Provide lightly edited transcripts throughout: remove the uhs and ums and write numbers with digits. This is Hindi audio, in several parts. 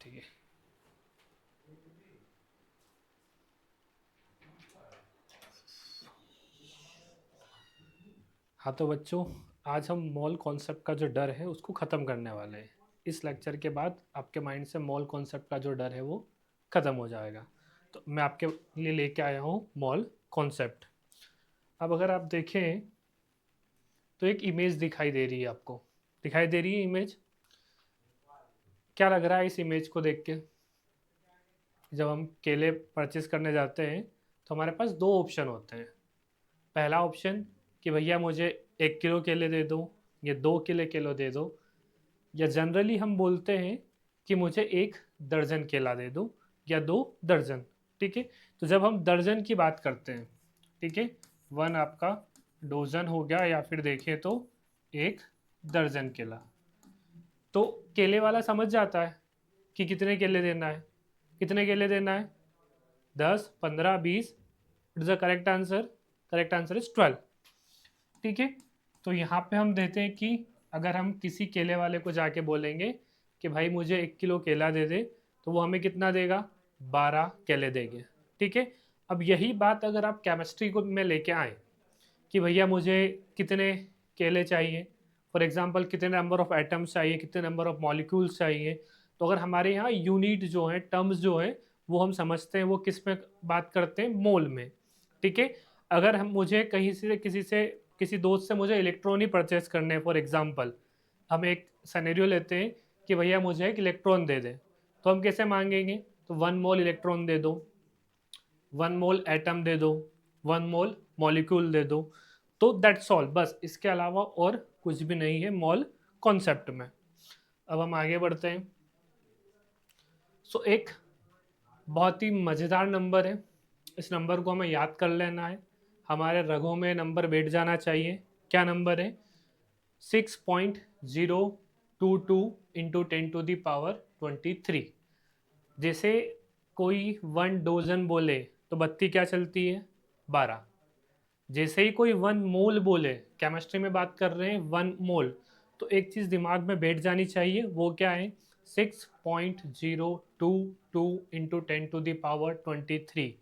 ठीक है। हाँ तो बच्चों, आज हम मॉल कॉन्सेप्ट का जो डर है उसको ख़त्म करने वाले हैं। इस लेक्चर के बाद आपके माइंड से मॉल कॉन्सेप्ट का जो डर है वो ख़त्म हो जाएगा। तो मैं आपके लिए लेके आया हूँ मॉल कॉन्सेप्ट। अब अगर आप देखें तो एक इमेज दिखाई दे रही है आपको। दिखाई दे रही है इमेज? क्या लग रहा है इस इमेज को देख के? जब हम केले परचेस करने जाते हैं तो हमारे पास दो ऑप्शन होते हैं। पहला ऑप्शन कि भैया मुझे 1 किलो केले दे दो या 2 किलो दे दो, या जनरली हम बोलते हैं कि मुझे 1 दर्जन केला दे दो या 2 दर्जन। ठीक है। तो जब हम दर्जन की बात करते हैं, ठीक है, 1 आपका डोजन हो गया, या फिर देखें तो 1 दर्जन केला। तो केले वाला समझ जाता है कि कितने केले देना है। कितने केले देना है? 10, 15, 20। It is the correct answer. Correct answer is 12। ठीक है। तो यहाँ पे हम देते हैं कि अगर हम किसी केले वाले को जाके बोलेंगे कि भाई मुझे 1 किलो केला दे दे, तो वो हमें कितना देगा? 12 केले देंगे। ठीक है। अब यही बात अगर आप केमिस्ट्री को में लेके आए कि भैया मुझे कितने केले चाहिए, फॉर एग्जांपल कितने नंबर ऑफ एटम्स चाहिए, कितने नंबर ऑफ मॉलिक्यूल्स चाहिए, तो अगर हमारे यहाँ यूनिट जो है, टर्म्स जो है, वो हम समझते हैं वो किस में बात करते हैं? मोल में। ठीक है। अगर हम मुझे कहीं से किसी दोस्त से मुझे इलेक्ट्रॉन ही परचेस करने हैं, फॉर एग्जांपल हम एक सिनेरियो लेते हैं कि भैया मुझे एक इलेक्ट्रॉन दे दे, तो हम कैसे मांगेंगे? तो 1 मोल इलेक्ट्रॉन दे दो, 1 मोल एटम दे दो, 1 मोल मॉलिक्यूल दे दो। तो दैट्स ऑल, बस इसके अलावा और कुछ भी नहीं है मॉल कॉन्सेप्ट में। अब हम आगे बढ़ते हैं। एक बहुत ही मज़ेदार नंबर है। इस नंबर को हमें याद कर लेना है, हमारे रगों में नंबर बैठ जाना चाहिए। क्या नंबर है? 6.022 इंटू 10⁻23। जैसे कोई 1 डोजन बोले तो बत्ती क्या चलती है? 12। जैसे ही कोई 1 मोल बोले, केमिस्ट्री में बात कर रहे हैं 1 मोल, तो एक चीज़ दिमाग में बैठ जानी चाहिए, वो क्या है? 6.022 इंटू 10⁻23।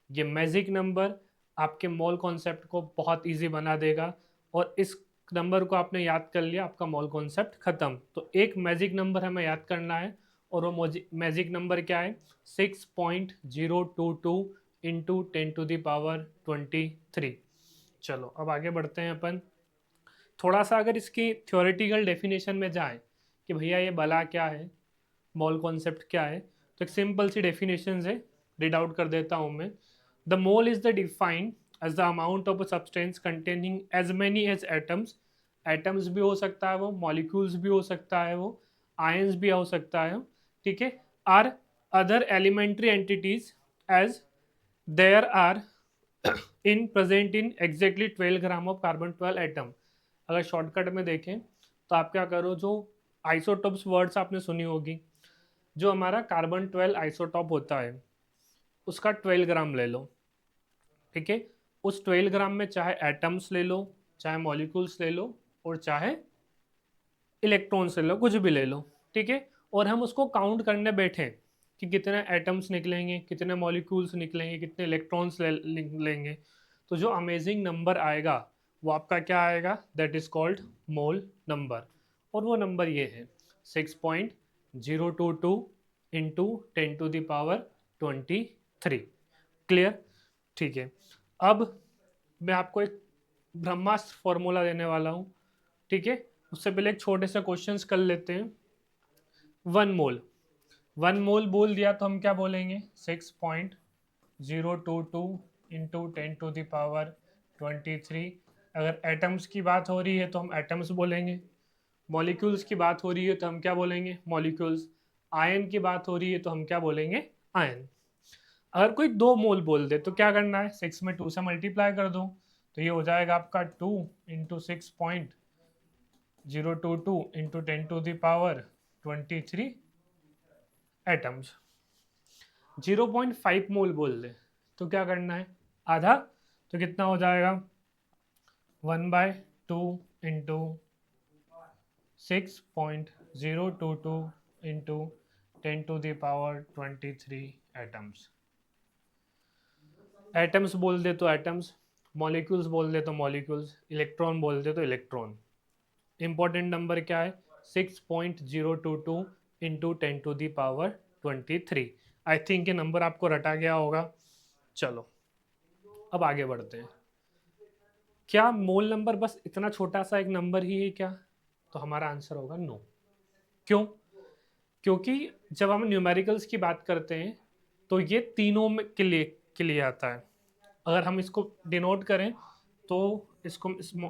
ये मैजिक नंबर आपके मॉल कॉन्सेप्ट को बहुत इजी बना देगा, और इस नंबर को आपने याद कर लिया, आपका मॉल कॉन्सेप्ट खत्म। तो एक मैजिक नंबर हमें याद करना है, और वो मैजिक नंबर क्या है? 6.022 इंटू 10⁻23। चलो अब आगे बढ़ते हैं अपन। थोड़ा सा अगर इसकी थ्योरेटिकल डेफिनेशन में जाएं कि भैया ये भला क्या है, मॉल कॉन्सेप्ट क्या है, तो एक सिंपल सी डेफिनेशन है, रीड आउट कर देता हूं मैं। The mole is the defined as the amount of a substance containing as many as atoms. Atoms भी हो सकता है वो, मॉलिक्यूल्स भी हो सकता है वो, आयंस भी हो सकता है। ठीक है। Are other elementary entities as there are in present in exactly 12 gram of carbon 12 atom. अगर शॉर्टकट में देखें तो आप क्या करो, जो आइसोटोप्स वर्ड्स आपने सुनी होगी, जो हमारा कार्बन 12 आइसोटॉप होता है उसका 12 ग्राम ले लो। ठीक है। उस 12 ग्राम में चाहे एटम्स ले लो, चाहे मॉलिक्यूल्स ले लो, और चाहे इलेक्ट्रॉन्स ले लो, कुछ भी ले लो। ठीक है। और हम उसको काउंट करने बैठे कि कितने एटम्स निकलेंगे, कितने मॉलिक्यूल्स निकलेंगे, कितने इलेक्ट्रॉन्स लेंगे, तो जो अमेजिंग नंबर आएगा वो आपका क्या आएगा? That is called mole number. और वो नंबर ये है 6.022 इंटू 10⁻23। क्लियर? ठीक है। अब मैं आपको एक ब्रह्मास्त्र फॉर्मूला देने वाला हूँ। ठीक है। उससे पहले एक छोटे से क्वेश्चंस कर लेते हैं। 1 मोल, 1 मोल बोल दिया तो हम क्या बोलेंगे? 6.022 इंटू 10⁻23। अगर एटम्स की बात हो रही है तो हम एटम्स बोलेंगे, मॉलिक्यूल्स की बात हो रही है तो हम क्या बोलेंगे? मॉलिक्यूल्स। आयन की बात हो रही है तो हम क्या बोलेंगे? आयन। अगर कोई 2 मोल बोल दे तो क्या करना है? 6 में 2 से मल्टीप्लाई कर दो, तो ये हो जाएगा आपका 2 इंटू 6.022 इंटू 10⁻23 एटम्स। 0.5 मोल बोल दे तो क्या करना है? आधा। तो कितना हो जाएगा? 1/2 इंटू 6.022 इंटू 10⁻23 एटम्स। एटम्स बोल दे तो एटम्स, मॉलिक्यूल्स बोल दे तो मॉलिक्यूल्स, इलेक्ट्रॉन बोल दे तो इलेक्ट्रॉन। इंपॉर्टेंट नंबर क्या है? 6.022 इंटू 10⁻23। आई थिंक ये नंबर आपको रटा गया होगा। चलो अब आगे बढ़ते हैं। क्या मोल नंबर बस इतना छोटा सा एक नंबर ही है क्या? तो हमारा आंसर होगा नो। क्यों? क्योंकि जब हम न्यूमेरिकल्स की बात करते हैं तो ये तीनों में के लिए आता है। अगर हम इसको डिनोट करें तो इसको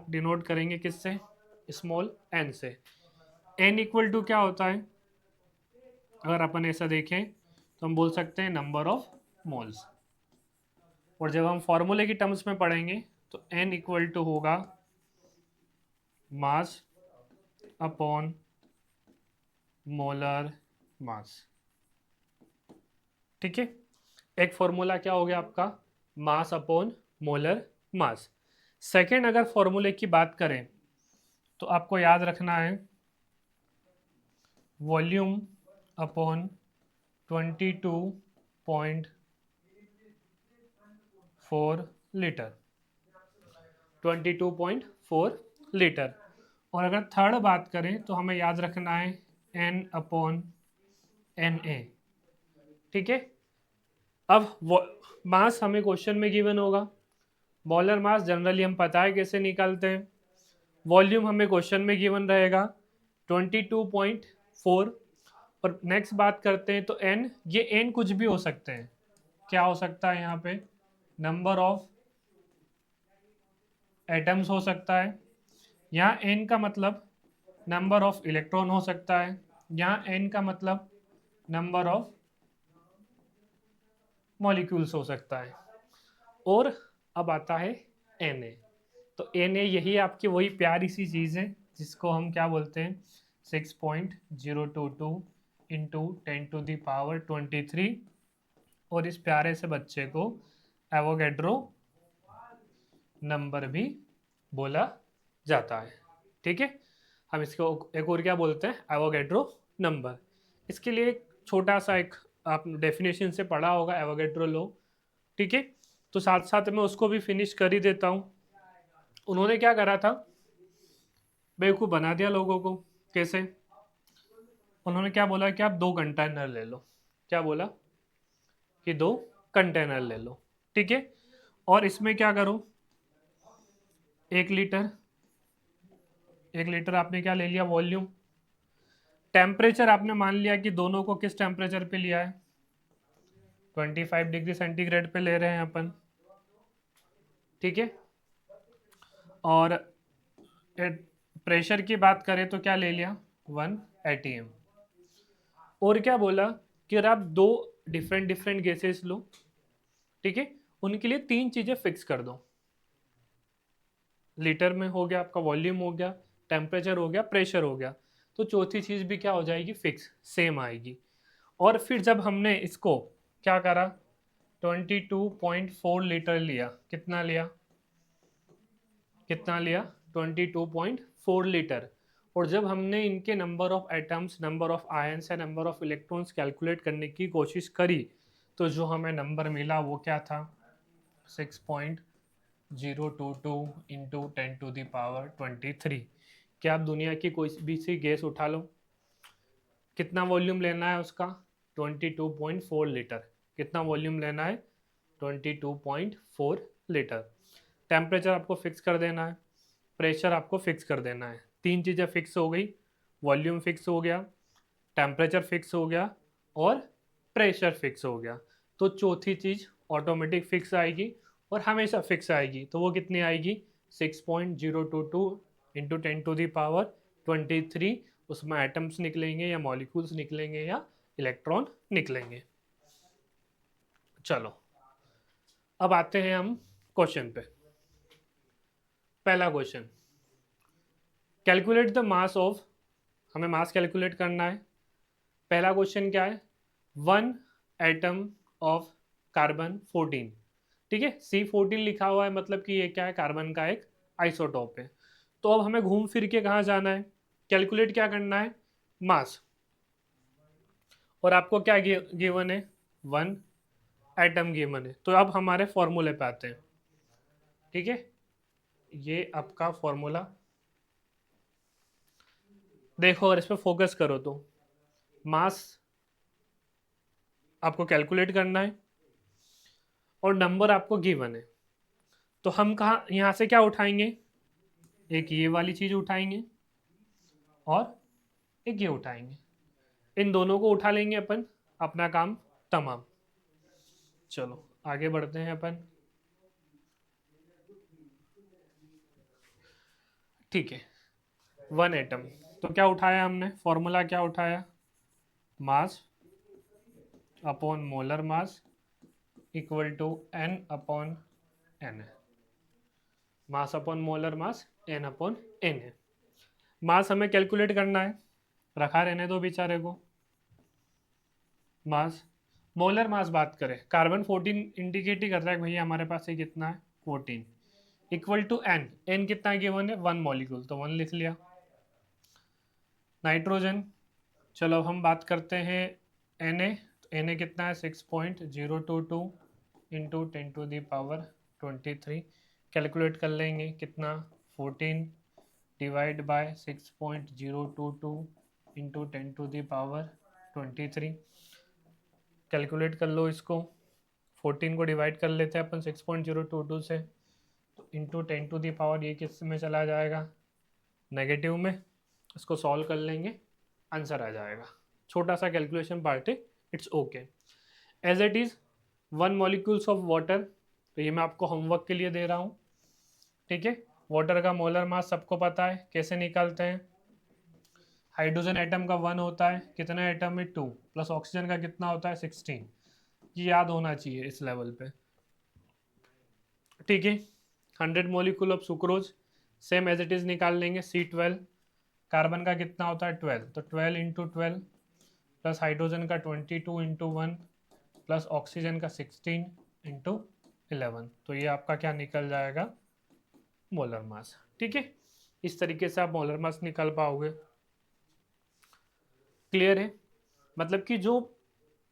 डिनोट करेंगे किससे? स्मॉल एन से। एन इक्वल टू क्या होता है? अगर अपन ऐसा देखें तो हम बोल सकते हैं नंबर ऑफ मोल्स। और जब हम फॉर्मूले की टर्म्स में पढ़ेंगे तो एन इक्वल टू होगा मास अपॉन मोलर मास। ठीक है, एक फॉर्मूला क्या हो गया आपका? मास अपॉन मोलर मास। सेकेंड अगर फॉर्मूले की बात करें तो आपको याद रखना है वॉल्यूम अपॉन 22.4 लीटर। 22.4 लीटर। और अगर थर्ड बात करें तो हमें याद रखना है एन अपॉन एन ए। ठीक है, अब मास हमें क्वेश्चन में गिवन होगा, मोलर मास जनरली हम पता है कैसे निकालते हैं, वॉल्यूम हमें क्वेश्चन में गिवन रहेगा 22.4। और नेक्स्ट बात करते हैं तो एन, ये एन कुछ भी हो सकते हैं। क्या हो सकता है यहाँ पे? नंबर ऑफ एटम्स हो सकता है, यहाँ एन का मतलब नंबर ऑफ इलेक्ट्रॉन हो सकता है, यहाँ एन का मतलब नंबर ऑफ मॉलिक्यूल्स हो सकता है। और अब आता है एन ए। तो एन ए यही आपकी वही प्यारी सी चीज़ है जिसको हम क्या बोलते हैं? 6.022 इंटू 10⁻23। और इस प्यारे से बच्चे को एवोगैड्रो नंबर भी बोला जाता है। ठीक है, हम इसको एक और क्या बोलते हैं? Avogadro number. इसके लिए एक छोटा सा एक आप डेफिनेशन से पढ़ा होगा एवोगैड्रो लॉ। ठीक है, तो साथ साथ में उसको भी फिनिश कर ही देता हूँ। उन्होंने क्या करा था? बेवकूफ़ बना दिया लोगों को। कैसे? उन्होंने क्या बोला कि आप 2 कंटेनर ले लो। क्या बोला? कि 2 कंटेनर ले लो। ठीक है, और इसमें क्या करो? 1 लीटर, 1 लीटर आपने क्या ले लिया? वॉल्यूम। टेम्परेचर आपने मान लिया कि दोनों को किस टेम्परेचर पे लिया है? 25 डिग्री सेंटीग्रेड पे ले रहे हैं अपन। ठीक है, और प्रेशर की बात करें तो क्या ले लिया? 1 atm। और क्या बोला कि अगर आप 2 डिफरेंट डिफरेंट गैसेस लो, ठीक है, उनके लिए 3 चीजें फिक्स कर दो। लीटर में हो गया आपका, वॉल्यूम हो गया, टेम्परेचर हो गया, प्रेशर हो गया। तो चौथी चीज भी क्या हो जाएगी? फिक्स, सेम आएगी। और फिर जब हमने इसको क्या करा? 22.4 लीटर लिया। कितना लिया? कितना लिया? 22.4 लीटर। और जब हमने इनके number of atoms, number of ions या नंबर ऑफ इलेक्ट्रॉन्स कैलकुलेट करने की कोशिश करी तो जो हमें नंबर मिला वो क्या था? 6.022 इंटू 10⁻23। क्या आप दुनिया की कोई भी सी गैस उठा लो, कितना वॉल्यूम लेना है उसका? 22.4 लीटर। कितना वॉल्यूम लेना है? 22.4 लीटर। टेम्परेचर आपको फिक्स कर देना है, प्रेशर आपको फिक्स कर देना है। 3 चीज़ें फिक्स हो गई, वॉल्यूम फिक्स हो गया, टेम्परेचर फिक्स हो गया और प्रेशर फिक्स हो गया। तो चौथी चीज़ ऑटोमेटिक फिक्स आएगी और हमेशा फिक्स आएगी। तो वो कितनी आएगी? 6.022 इंटू 10⁻23। उसमें एटम्स निकलेंगे या मॉलिक्यूल्स निकलेंगे या इलेक्ट्रॉन निकलेंगे। चलो अब आते हैं हम क्वेश्चन पे। पहला question, calculate the mass of, हमें मास कैलकुलेट करना है। पहला क्वेश्चन क्या है? 1 एटम ऑफ कार्बन 14। ठीक है, C14 लिखा हुआ है, मतलब कि ये क्या है? कार्बन का एक आइसोटोप है। तो अब हमें घूम फिर के कहाँ जाना है? कैलकुलेट क्या करना है? मास। और आपको क्या गिवन है, 1 एटम गिवन है। तो अब हमारे फॉर्मूले पे आते हैं, ठीक है। ये आपका फॉर्मूला देखो, अगर इस पर फोकस करो तो मास आपको कैलकुलेट करना है और नंबर आपको गिवन है। तो हम कहाँ यहाँ से क्या उठाएंगे, एक ये वाली चीज उठाएंगे और एक ये उठाएंगे, इन दोनों को उठा लेंगे अपन, अपना काम तमाम। चलो आगे बढ़ते हैं अपन, ठीक है। 1 एटम, तो क्या उठाया हमने, फॉर्मूला क्या उठाया, mass upon molar mass equal to n upon n है। Mass upon molar mass n upon n है। मास हमें कैलकुलेट करना है, रखा रहने दो बेचारे को। मास, मोलर मास बात करें, कार्बन 14 इंडिकेट ही कर रहा है भैया हमारे पास ये कितना है 14, इक्वल टू n, n कितना गिवन है 1 मॉलिक्यूल, तो 1 लिख लिया। नाइट्रोजन, चलो अब हम बात करते हैं Na, तो Na कितना है 6.022 इंटू 10⁻23, कैलकुलेट कर लेंगे कितना 14 डिवाइड बाय 6.022 इंटू 10⁻23, कैलकुलेट कर लो इसको। 14 को डिवाइड कर लेते हैं अपन 6.022 से, तो इंटू 10⁻, ये किस में चला जाएगा, नेगेटिव में। इसको सॉल्व कर लेंगे, आंसर आ जाएगा। छोटा सा कैलकुलेशन पार्ट है, it's okay. As it is 1 molecules of water, तो ये मैं आपको होमवर्क के लिए दे रहा हूँ, ठीक है। वाटर का मोलर मास सबको पता है, कैसे निकालते हैं। हाइड्रोजन एटम का 1 होता है, कितने एटम में 2, प्लस ऑक्सीजन का कितना होता है 16, ये याद होना चाहिए इस लेवल पे, ठीक है। 100 molecule of sucrose, same as it is निकाल लेंगे, C12, कार्बन का कितना होता है 12, तो 12 इंटू 12, प्लस हाइड्रोजन का 22 इंटू 1, प्लस ऑक्सीजन का 16 इंटू 11, तो ये आपका क्या निकल जाएगा, मोलर मास, ठीक है। इस तरीके से आप मोलर मास निकाल पाओगे। क्लियर है, मतलब कि जो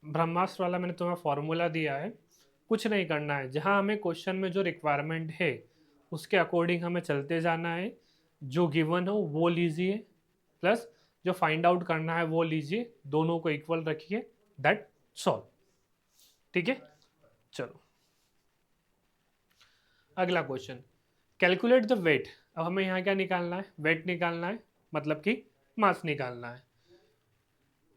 ब्रह्मास्त्र वाला मैंने तुम्हें फॉर्मूला दिया है, कुछ नहीं करना है, जहां हमें क्वेश्चन में जो रिक्वायरमेंट है उसके अकॉर्डिंग हमें चलते जाना है, जो गिवन हो वो लीजिए, प्लस जो फाइंड आउट करना है वो लीजिए, दोनों को इक्वल रखिए, दैट सॉल्व, ठीक है। चलो अगला क्वेश्चन, कैलकुलेट द वेट। अब हमें यहाँ क्या निकालना है, वेट निकालना है, मतलब कि मास निकालना है।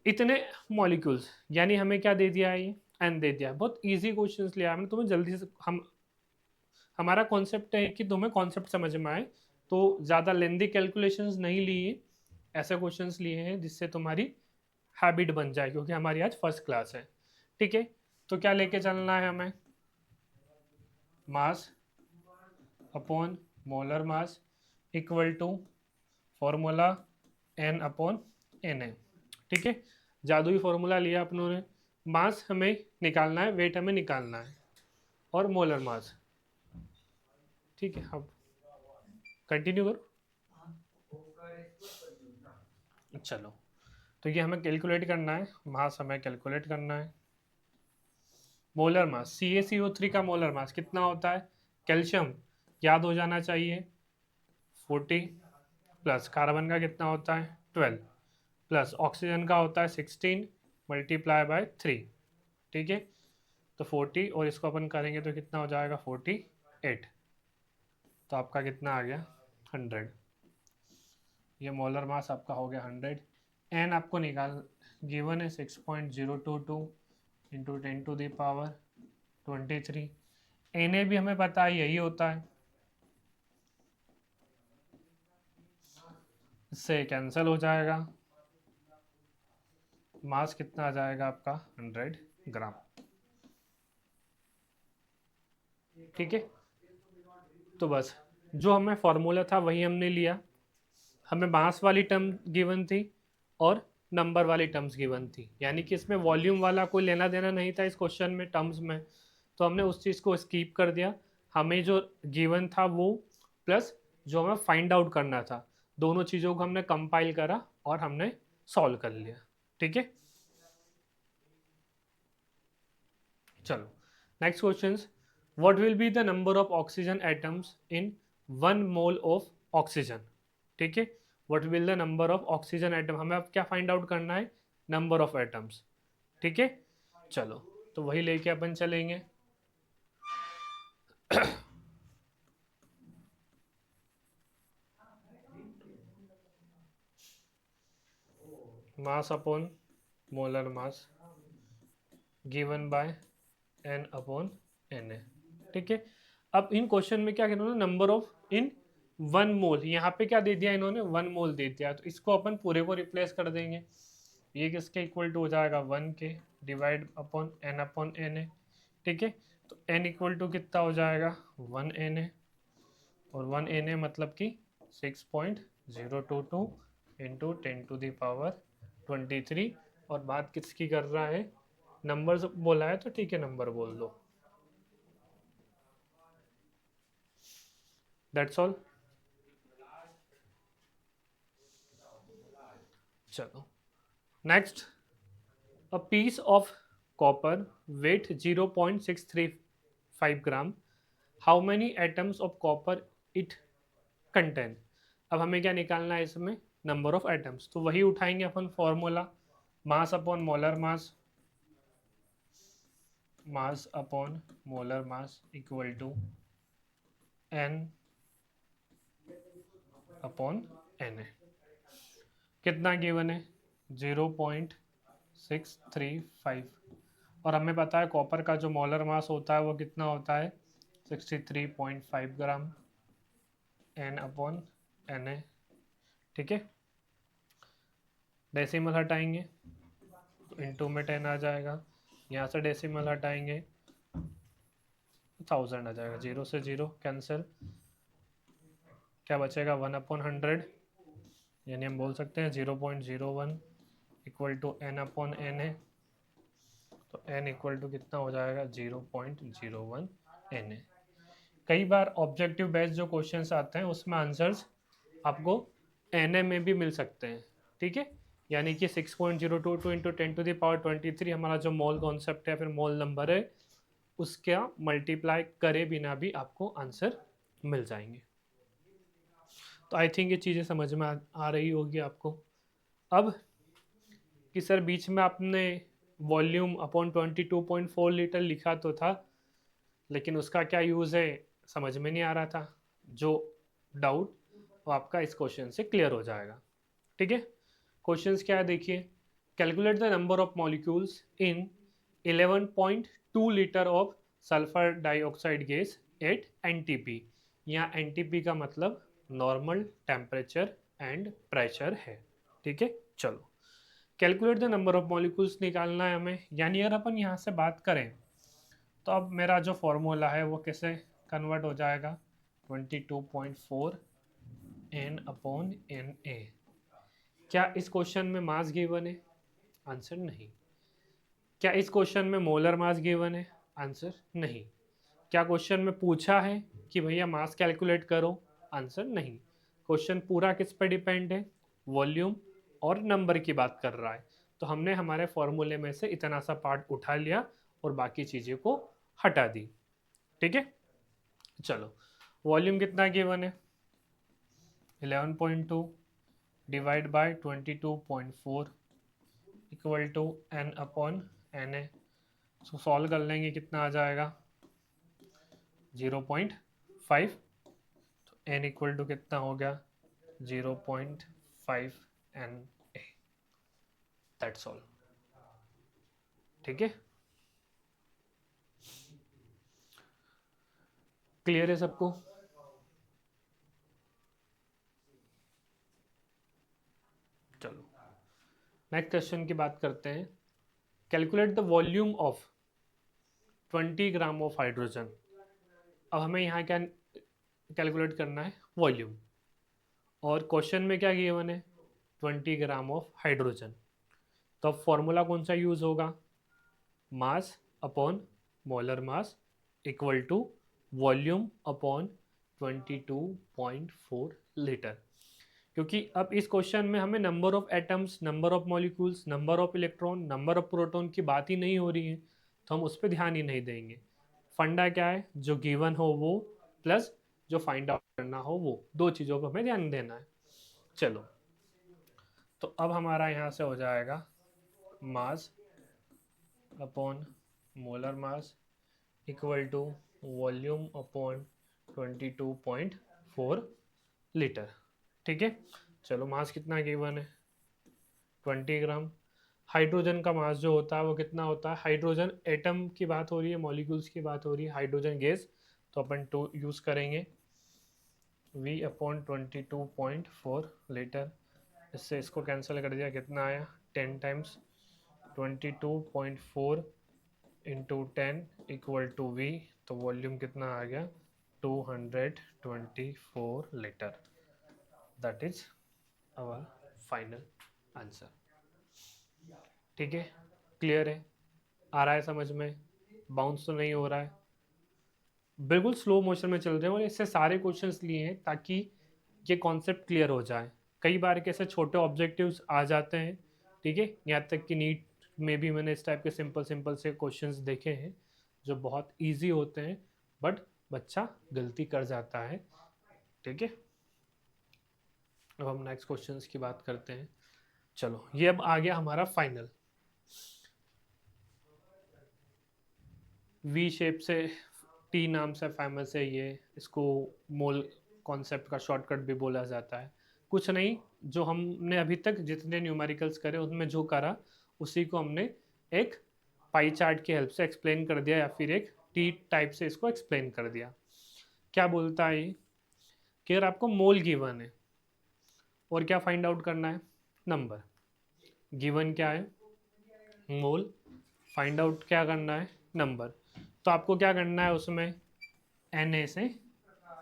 इतने मॉलिक्यूल्स, यानी हमें क्या दे दिया है, ये एन दे दिया है। बहुत इजी क्वेश्चंस लिया हमने, तुम्हें जल्दी से हमारा कॉन्सेप्ट है कि तुम्हें कॉन्सेप्ट समझ में आए, तो ज़्यादा लेंदी कैलकुलेशंस नहीं लिए, ऐसे क्वेश्चंस लिए हैं जिससे तुम्हारी हैबिट बन जाए, क्योंकि हमारी आज फर्स्ट क्लास है, ठीक है। तो क्या लेके चलना है हमें, mass upon molar mass equal to formula n upon Na, ठीक है। जादुई फॉर्मूला लिया अपनों ने, मास हमें निकालना है, वेट हमें निकालना है, और मोलर मास, ठीक है। अब कंटिन्यू करो, चलो। तो ये हमें कैलकुलेट करना है, मास हमें कैलकुलेट करना है। मोलर मास, CaCO3 का मोलर मास कितना होता है, कैल्शियम याद हो जाना चाहिए 40, प्लस कार्बन का कितना होता है 12, प्लस ऑक्सीजन का होता है 16 मल्टीप्लाई बाय 3, ठीक है। तो 40 और इसको अपन करेंगे तो कितना हो जाएगा 48, तो आपका कितना आ गया 100, ये मोलर मास आपका हो गया 100। एन आपको निकाल गिवन है 6.022 इंटू 10⁻23, Na भी हमें पता है यही होता है, इससे कैंसिल हो जाएगा, मास कितना आ जाएगा आपका 100 ग्राम, ठीक है। तो बस जो हमें फॉर्मूला था वही हमने लिया, हमें मास वाली टर्म गिवन थी और नंबर वाली टर्म्स गिवन थी, यानी कि इसमें वॉल्यूम वाला कोई लेना देना नहीं था इस क्वेश्चन में टर्म्स में, तो हमने उस चीज़ को स्कीप कर दिया। हमें जो गिवन था वो प्लस जो हमें फाइंड आउट करना था, दोनों चीज़ों को हमने कंपाइल करा और हमने सॉल्व कर लिया, ठीक है। चलो next question, what will be the number of oxygen atoms in 1 mole of oxygen. ठीक है, what will the number of oxygen atom, हमें अब क्या फाइंड आउट करना है, नंबर ऑफ एटम्स। ठीक है, चलो तो वही लेके अपन चलेंगे। Mass upon molar mass given by N upon N A. ठीक है, अब इन क्वेश्चन में क्या कहना, नंबर ऑफ इन 1 मोल, यहाँ पे क्या दे दिया इन्होंने, 1 मोल दे दिया, तो इसको अपन पूरे को रिप्लेस कर देंगे। ये किसके इक्वल टू हो जाएगा, 1 के डिवाइड अपॉन एन ए। ठीक है, तो एन इक्वल टू कितना हो जाएगा, 1 Na, और 1 Na मतलब कि 6.022 इंटू 10⁻23। और बात किसकी कर रहा है, नंबर बोला है तो ठीक है, नंबर बोल दो, दैट्स ऑल। चलो next, a piece of copper weight 0.635 gram, how many atoms of copper it contain। अब हमें क्या निकालना है इसमें, नंबर ऑफ एटम्स, तो वही उठाएंगे अपन formula, mass upon molar mass, mass upon molar mass equal to N upon N A. कितना गिवन है, 0.635, और हमें पता है कॉपर का जो मोलर मास होता है वो कितना होता है, 63.5 ग्राम, एन अपॉन एन ए। ठीक है, डेसिमल हटाएंगे तो इंटू में 10 आ जाएगा, यहाँ से डेसिमल हटाएंगे 1000 आ जाएगा, 0 से 0 कैंसिल, क्या बचेगा 1/100, यानी हम बोल सकते हैं 0.01 equal to N upon N A. तो n इक्वल टू कितना हो जाएगा, 0.01 Na। कई बार ऑब्जेक्टिव बेस्ड जो क्वेश्चंस आते हैं उसमें आंसर्स आपको Na में भी मिल सकते हैं। ठीक है, यानी कि 6.022 इंटू 10⁻23 हमारा जो मोल कॉन्सेप्ट है, फिर मोल नंबर है, उसका मल्टीप्लाई करे बिना भी आपको आंसर मिल जाएंगे। तो आई थिंक ये चीज़ें समझ में आ रही होगी आपको। अब कि सर बीच में आपने वॉल्यूम अपॉन 22.4 लीटर लिखा तो था, लेकिन उसका क्या यूज़ है समझ में नहीं आ रहा था, जो डाउट वो आपका इस क्वेश्चन से क्लियर हो जाएगा। ठीक है, क्वेश्चंस क्या है देखिए, calculate the number of molecules in 11.2 litre of sulphur dioxide gas at NTP. यहाँ एनटीपी का मतलब नॉर्मल टेम्परेचर एंड प्रेशर है। ठीक है, चलो calculate the number of molecules निकालना है हमें, यानी अगर अपन यहाँ से बात करें तो अब मेरा जो फॉर्मूला है वो कैसे कन्वर्ट हो जाएगा, 22.4 n अपॉन एन ए। क्या इस क्वेश्चन में मास गिवन है, आंसर नहीं। क्या इस क्वेश्चन में मोलर मास गिवन है, आंसर नहीं। क्या क्वेश्चन में पूछा है कि भैया मास कैलकुलेट करो, आंसर नहीं। क्वेश्चन पूरा किस पे डिपेंड है, वॉल्यूम और नंबर की बात कर रहा है। तो हमने हमारे फॉर्मूले में से इतना सा पार्ट उठा लिया और बाकी चीज़ों को हटा दी। ठीक है, चलो वॉल्यूम कितना गिवन है, 11.2 divide by 22.4 equal to N upon N A. So solve कर लेंगे, कितना आ जाएगा 0.5, तो एन इक्वल टू कितना हो गया 0.5 एन ए, दैट्स ऑल। ठीक है, क्लियर है सबको। चलो नेक्स्ट क्वेश्चन की बात करते हैं, calculate the volume of 20 gram of hydrogen. अब हमें यहाँ क्या कैलकुलेट करना है, वॉल्यूम, और क्वेश्चन में क्या गिवन है 20 ग्राम ऑफ हाइड्रोजन। तो अब फॉर्मूला कौन सा यूज होगा, mass upon molar mass equal to volume upon 22.4 litre. क्योंकि अब इस क्वेश्चन में हमें number of atoms, number of molecules, number of electron, number of proton की बात ही नहीं हो रही है, तो हम उस पर ध्यान ही नहीं देंगे। फंडा क्या है, जो गिवन हो वो प्लस जो फाइंड आउट करना हो वो, दो चीज़ों को हमें ध्यान देना है। चलो, तो अब हमारा यहाँ से हो जाएगा mass upon molar mass equal to volume upon 22.4 litre. ठीक है, चलो मास कितना गिवन है, 20 ग्राम। हाइड्रोजन का मास जो होता है वो कितना होता है, हाइड्रोजन एटम की बात हो रही है, मॉलिक्यूल्स की बात हो रही है, हाइड्रोजन गैस, तो अपन टू यूज़ करेंगे V अपॉन 22.4 लीटर। इससे इसको कैंसिल कर दिया, कितना आया 10 times 22.4 into 10 equal to V, तो वॉल्यूम कितना आ गया 224 litre. That is our final answer. ठीक है, क्लियर है, आ रहा है समझ में, बाउंस तो नहीं हो रहा है, बिल्कुल स्लो मोशन में चल रहे हैं। और इससे सारे क्वेश्चंस लिए हैं ताकि ये कॉन्सेप्ट क्लियर हो जाए। कई बार कैसे छोटे ऑब्जेक्टिव्स आ जाते हैं, ठीक है, यहाँ तक कि नीट में भी मैंने इस टाइप के सिंपल सिंपल से क्वेश्चंस देखे हैं जो बहुत इजी होते हैं, बट बच्चा गलती कर जाता है। ठीक है, अब हम नेक्स्ट क्वेश्चंस की बात करते हैं। चलो, ये अब आ गया हमारा फाइनल। वी शेप से, टी नाम से फेमस है ये, इसको मोल कॉन्सेप्ट का शॉर्टकट भी बोला जाता है। कुछ नहीं, जो हमने अभी तक जितने न्यूमेरिकल्स करे उनमें जो करा उसी को हमने एक पाई चार्ट की हेल्प से एक्सप्लेन कर दिया, या फिर एक टी टाइप से इसको एक्सप्लेन कर दिया। क्या बोलता है ये, कि अगर आपको मोल गिवन है और क्या फाइंड आउट करना है, नंबर। गिवन क्या है, मोल, फाइंड आउट क्या करना है, नंबर। तो आपको क्या करना है, उसमें Na से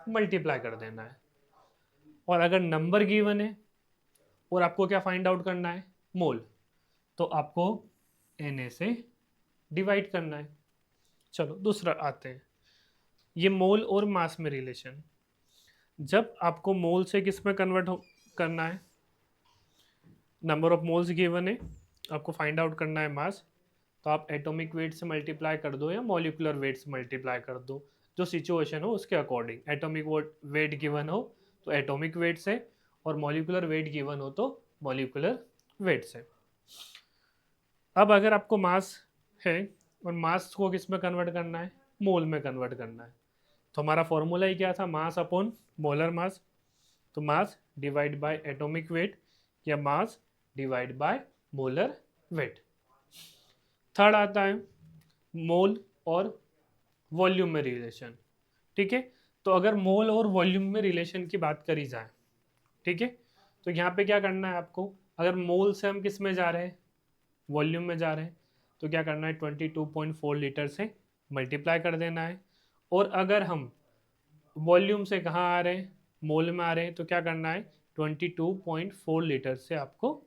मल्टीप्लाई कर देना है। और अगर नंबर गिवन है और आपको क्या फाइंड आउट करना है, मोल, तो आपको Na से डिवाइड करना है। चलो दूसरा आते हैं, ये मोल और मास में रिलेशन। जब आपको मोल से किस में कन्वर्ट करना है, नंबर ऑफ मोल्स गिवन है, आपको फाइंड आउट करना है मास, तो आप एटॉमिक वेट से मल्टीप्लाई कर दो या मॉलिकुलर वेट से मल्टीप्लाई कर दो, जो सिचुएशन हो उसके अकॉर्डिंग। एटॉमिक वेट गिवन हो तो एटॉमिक वेट से, और मॉलिकुलर वेट गिवन हो तो मॉलिकुलर वेट से। अब अगर आपको मास है और मास को किस में कन्वर्ट करना है, मोल में कन्वर्ट करना है, तो हमारा फॉर्मूला ही क्या था, मास अपॉन मोलर मास। तो mass divide by atomic weight, या mass divide by molar weight. Third आता है मोल और वॉल्यूम में रिलेशन। ठीक है, तो अगर मोल और वॉल्यूम में रिलेशन की बात करी जाए, ठीक है, तो यहाँ पे क्या करना है आपको, अगर मोल से हम किस में जा रहे हैं, वॉल्यूम में जा रहे हैं, तो क्या करना है 22.4 लीटर से मल्टीप्लाई कर देना है। और अगर हम वॉल्यूम से कहाँ आ रहे हैं, मोल में आ रहे हैं, तो क्या करना है 22.4 लीटर से आपको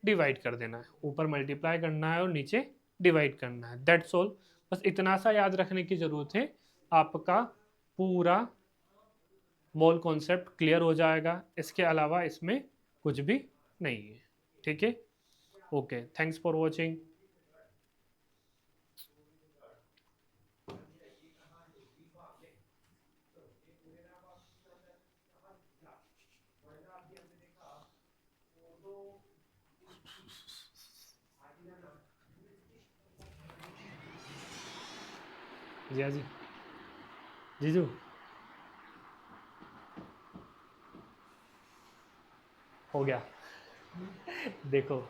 डिवाइड कर देना है। ऊपर मल्टीप्लाई करना है और नीचे डिवाइड करना है, दैट्स ऑल। बस इतना सा याद रखने की ज़रूरत है, आपका पूरा मोल कॉन्सेप्ट क्लियर हो जाएगा। इसके अलावा इसमें कुछ भी नहीं है। ठीक है, ओके, थैंक्स फॉर वॉचिंग। जिया जी, जीजू, हो गया देखो।